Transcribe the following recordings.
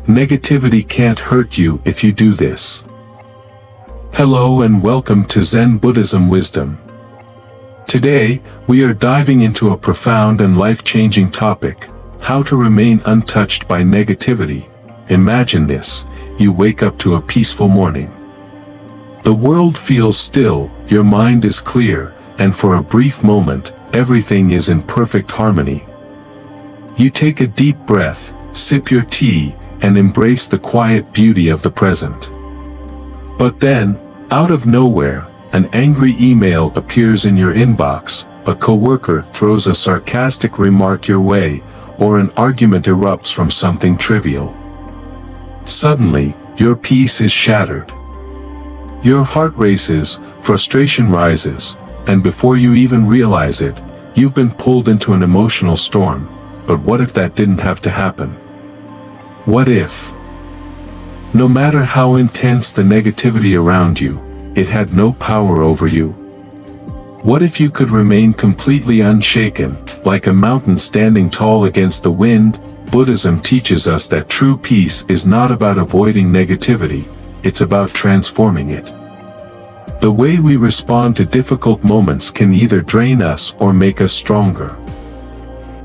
Negativity can't hurt you if you do this. Hello and welcome to Zen Buddhism Wisdom. Today, we are diving into a profound and life-changing topic: how to remain untouched by negativity. Imagine this: you wake up to a peaceful morning. The world feels still, your mind is clear, and for a brief moment, everything is in perfect harmony. You take a deep breath, sip your tea, and embrace the quiet beauty of the present. But then, out of nowhere, an angry email appears in your inbox, a coworker throws a sarcastic remark your way, or an argument erupts from something trivial. Suddenly, your peace is shattered. Your heart races, frustration rises, and before you even realize it, you've been pulled into an emotional storm. But what if that didn't have to happen? What if, no matter how intense the negativity around you, it had no power over you? What if you could remain completely unshaken, like a mountain standing tall against the wind? Buddhism teaches us that true peace is not about avoiding negativity, it's about transforming it. The way we respond to difficult moments can either drain us or make us stronger.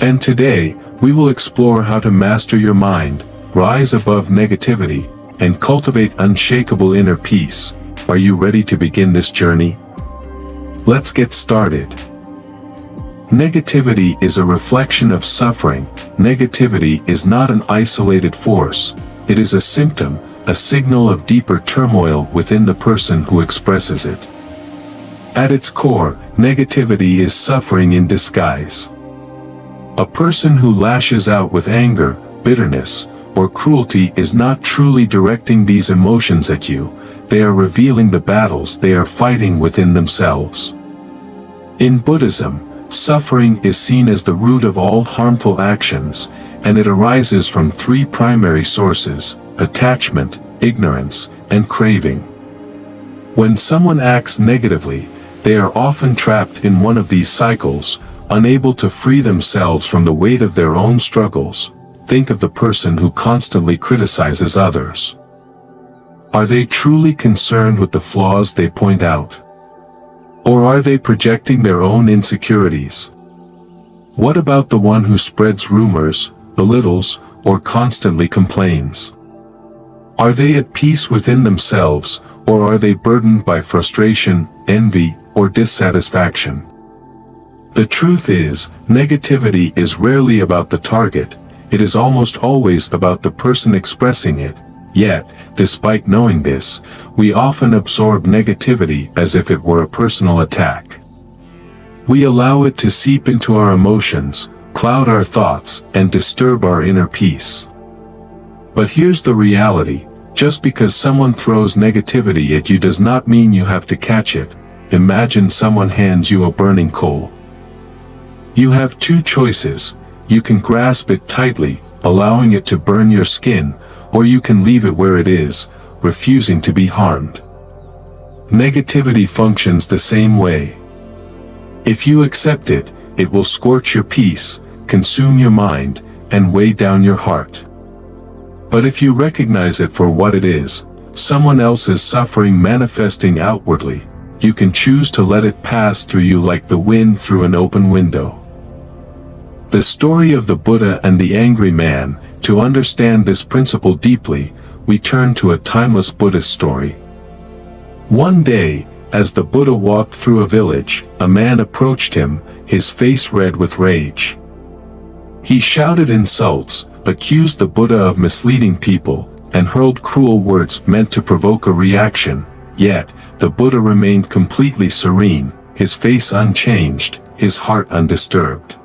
And today, we will explore how to master your mind, rise above negativity, and cultivate unshakable inner peace. Are you ready to begin this journey? Let's get started. Negativity is a reflection of suffering. Negativity is not an isolated force. It is a symptom, a signal of deeper turmoil within the person who expresses it. At its core, negativity is suffering in disguise. A person who lashes out with anger, bitterness, or cruelty is not truly directing these emotions at you. They are revealing the battles they are fighting within themselves. In Buddhism, suffering is seen as the root of all harmful actions, and it arises from three primary sources: attachment, ignorance, and craving. When someone acts negatively, they are often trapped in one of these cycles, unable to free themselves from the weight of their own struggles. Think of the person who constantly criticizes others. Are they truly concerned with the flaws they point out? Or are they projecting their own insecurities? What about the one who spreads rumors, belittles, or constantly complains? Are they at peace within themselves, or are they burdened by frustration, envy, or dissatisfaction? The truth is, negativity is rarely about the target. It is almost always about the person expressing it. Yet, despite knowing this, we often absorb negativity as if it were a personal attack. We allow it to seep into our emotions, cloud our thoughts, and disturb our inner peace. But here's the reality: just because someone throws negativity at you does not mean you have to catch it. Imagine someone hands you a burning coal. You have two choices: you can grasp it tightly, allowing it to burn your skin, or you can leave it where it is, refusing to be harmed. Negativity functions the same way. If you accept it, it will scorch your peace, consume your mind, and weigh down your heart. But if you recognize it for what it is, someone else's suffering manifesting outwardly, you can choose to let it pass through you like the wind through an open window. The story of the Buddha and the angry man. To understand this principle deeply, we turn to a timeless Buddhist story. One day, as the Buddha walked through a village, a man approached him, his face red with rage. He shouted insults, accused the Buddha of misleading people, and hurled cruel words meant to provoke a reaction. Yet, the Buddha remained completely serene, his face unchanged, his heart undisturbed.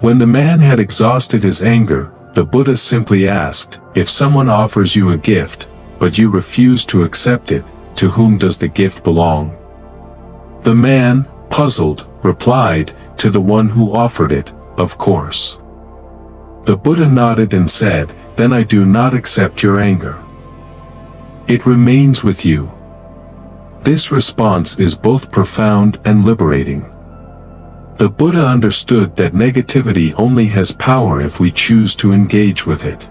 When the man had exhausted his anger, the Buddha simply asked, "If someone offers you a gift, but you refuse to accept it, to whom does the gift belong?" The man, puzzled, replied, "To the one who offered it, of course." The Buddha nodded and said, "Then I do not accept your anger. It remains with you." This response is both profound and liberating. The Buddha understood that negativity only has power if we choose to engage with it.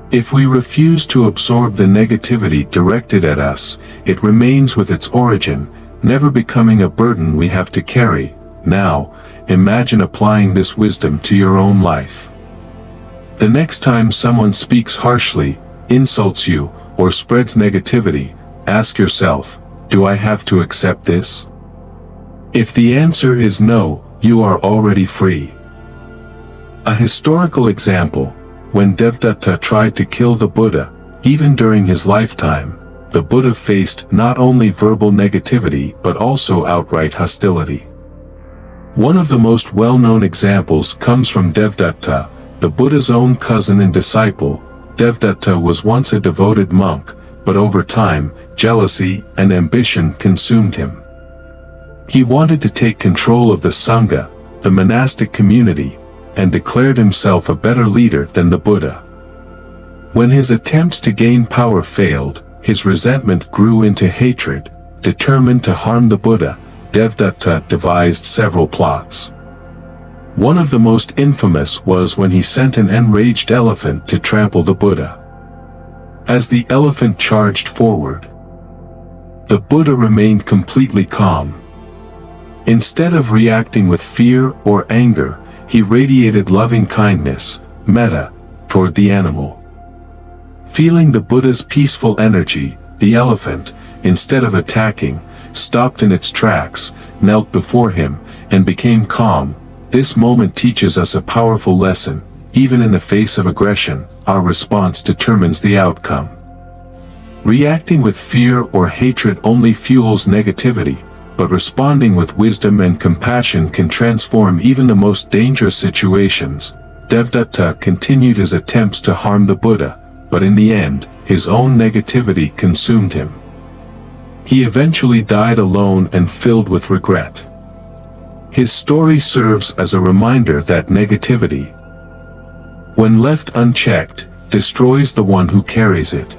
If we refuse to absorb the negativity directed at us, it remains with its origin, never becoming a burden we have to carry. Now, imagine applying this wisdom to your own life. The next time someone speaks harshly, insults you, or spreads negativity, ask yourself, do I have to accept this? If the answer is no, you are already free. A historical example: when Devadatta tried to kill the Buddha, even during his lifetime, the Buddha faced not only verbal negativity but also outright hostility. One of the most well-known examples comes from Devadatta, the Buddha's own cousin and disciple. Devadatta was once a devoted monk, but over time, jealousy and ambition consumed him. He wanted to take control of the Sangha, the monastic community, and declared himself a better leader than the Buddha. When his attempts to gain power failed, his resentment grew into hatred. Determined to harm the Buddha, Devadatta devised several plots. One of the most infamous was when he sent an enraged elephant to trample the Buddha. As the elephant charged forward, the Buddha remained completely calm. Instead of reacting with fear or anger, he radiated loving kindness, metta, toward the animal. Feeling the Buddha's peaceful energy, the elephant, instead of attacking, stopped in its tracks, knelt before him, and became calm. This moment teaches us a powerful lesson: even in the face of aggression, our response determines the outcome. Reacting with fear or hatred only fuels negativity, but responding with wisdom and compassion can transform even the most dangerous situations. Devadatta continued his attempts to harm the Buddha, but in the end, his own negativity consumed him. He eventually died alone and filled with regret. His story serves as a reminder that negativity, when left unchecked, destroys the one who carries it.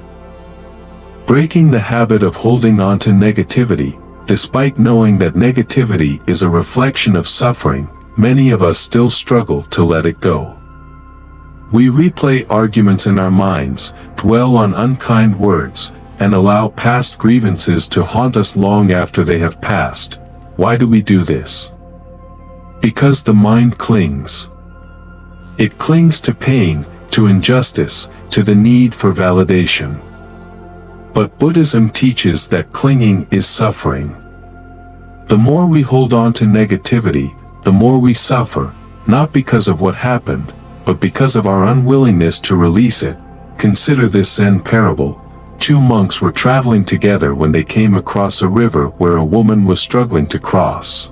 Breaking the habit of holding on to negativity. Despite knowing that negativity is a reflection of suffering, many of us still struggle to let it go. We replay arguments in our minds, dwell on unkind words, and allow past grievances to haunt us long after they have passed. Why do we do this? Because the mind clings. It clings to pain, to injustice, to the need for validation. But Buddhism teaches that clinging is suffering. The more we hold on to negativity, the more we suffer, not because of what happened, but because of our unwillingness to release it. Consider this Zen parable. Two monks were traveling together when they came across a river where a woman was struggling to cross.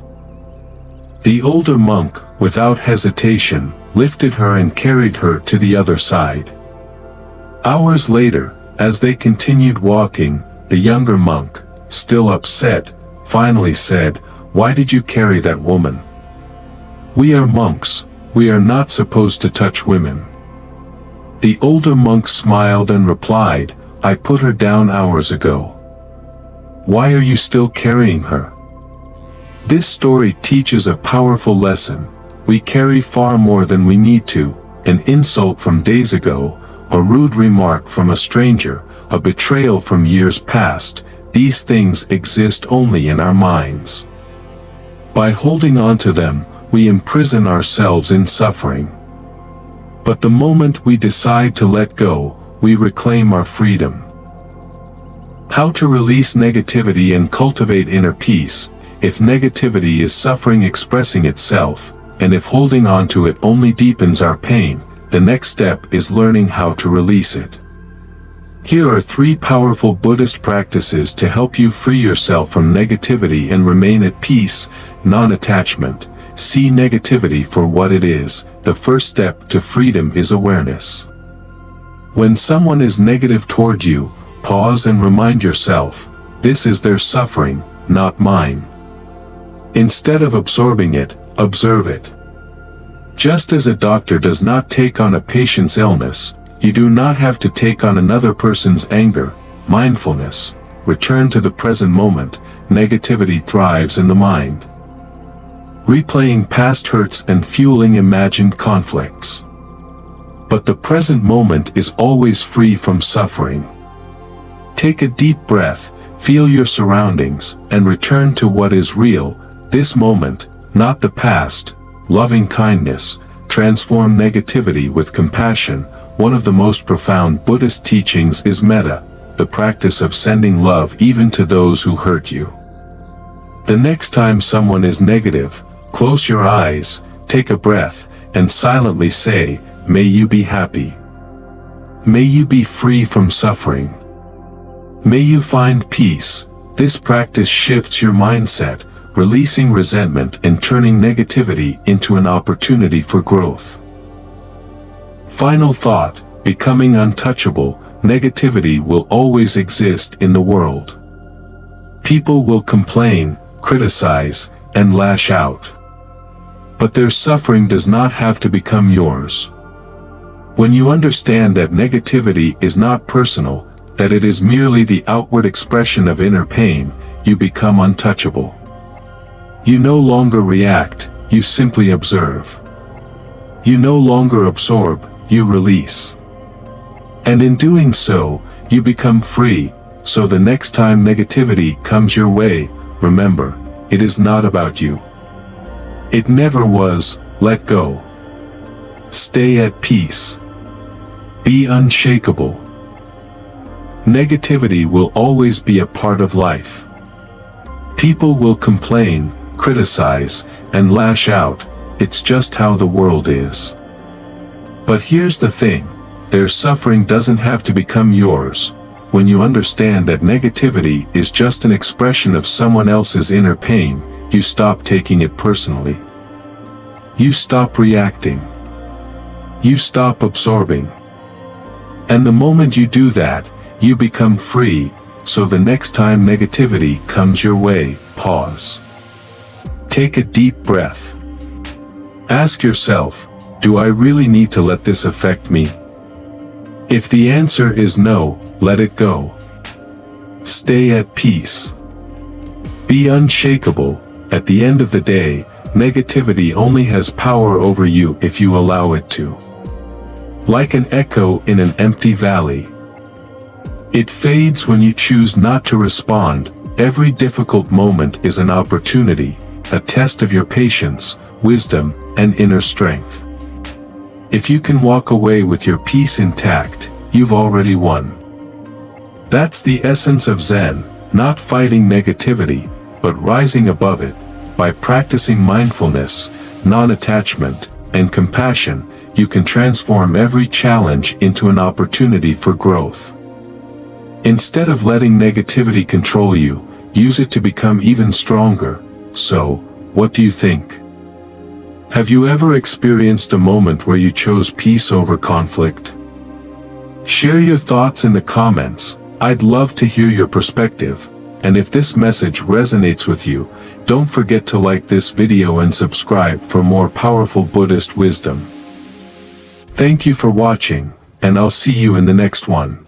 The older monk, without hesitation, lifted her and carried her to the other side. Hours later, as they continued walking, the younger monk, still upset, finally said, "Why did you carry that woman? We are monks, we are not supposed to touch women." The older monk smiled and replied, "I put her down hours ago. Why are you still carrying her?" This story teaches a powerful lesson. We carry far more than we need to: an insult from days ago, a rude remark from a stranger, a betrayal from years past. These things exist only in our minds. By holding on to them, we imprison ourselves in suffering. But the moment we decide to let go, we reclaim our freedom. How to release negativity and cultivate inner peace. If negativity is suffering expressing itself, and if holding on to it only deepens our pain, the next step is learning how to release it. Here are 3 powerful Buddhist practices to help you free yourself from negativity and remain at peace. Non-attachment. See negativity for what it is. The first step to freedom is awareness. When someone is negative toward you, pause and remind yourself, this is their suffering, not mine. Instead of absorbing it, observe it. Just as a doctor does not take on a patient's illness, you do not have to take on another person's anger. Mindfulness. Return to the present moment. Negativity thrives in the mind. Replaying past hurts and fueling imagined conflicts. But the present moment is always free from suffering. Take a deep breath, feel your surroundings, and return to what is real, this moment, not the past. Loving kindness, transform negativity with compassion. One of the most profound Buddhist teachings is metta, the practice of sending love even to those who hurt you. The next time someone is negative, close your eyes, take a breath, and silently say, "May you be happy. May you be free from suffering. May you find peace." This practice shifts your mindset, releasing resentment and turning negativity into an opportunity for growth. Final thought, becoming untouchable. Negativity will always exist in the world. People will complain, criticize, and lash out. But their suffering does not have to become yours. When you understand that negativity is not personal, that it is merely the outward expression of inner pain, you become untouchable. You no longer react, you simply observe. You no longer absorb, you release. And in doing so, you become free, so the next time negativity comes your way, remember, it is not about you. It never was. Let go. Stay at peace. Be unshakable. Negativity will always be a part of life. People will complain, criticize, and lash out. It's just how the world is. But here's the thing, their suffering doesn't have to become yours. When you understand that negativity is just an expression of someone else's inner pain, you stop taking it personally. You stop reacting. You stop absorbing. And the moment you do that, you become free, so the next time negativity comes your way, pause. Take a deep breath. Ask yourself, do I really need to let this affect me? If the answer is no, let it go. Stay at peace. Be unshakable. At the end of the day, negativity only has power over you if you allow it to. Like an echo in an empty valley. It fades when you choose not to respond. Every difficult moment is an opportunity, a test of your patience, wisdom, and inner strength. If you can walk away with your peace intact, you've already won. That's the essence of Zen, not fighting negativity, but rising above it. By practicing mindfulness, non-attachment, and compassion, you can transform every challenge into an opportunity for growth. Instead of letting negativity control you, use it to become even stronger. So, what do you think? Have you ever experienced a moment where you chose peace over conflict? Share your thoughts in the comments. I'd love to hear your perspective. And if this message resonates with you, don't forget to like this video and subscribe for more powerful Buddhist wisdom. Thank you for watching, and I'll see you in the next one.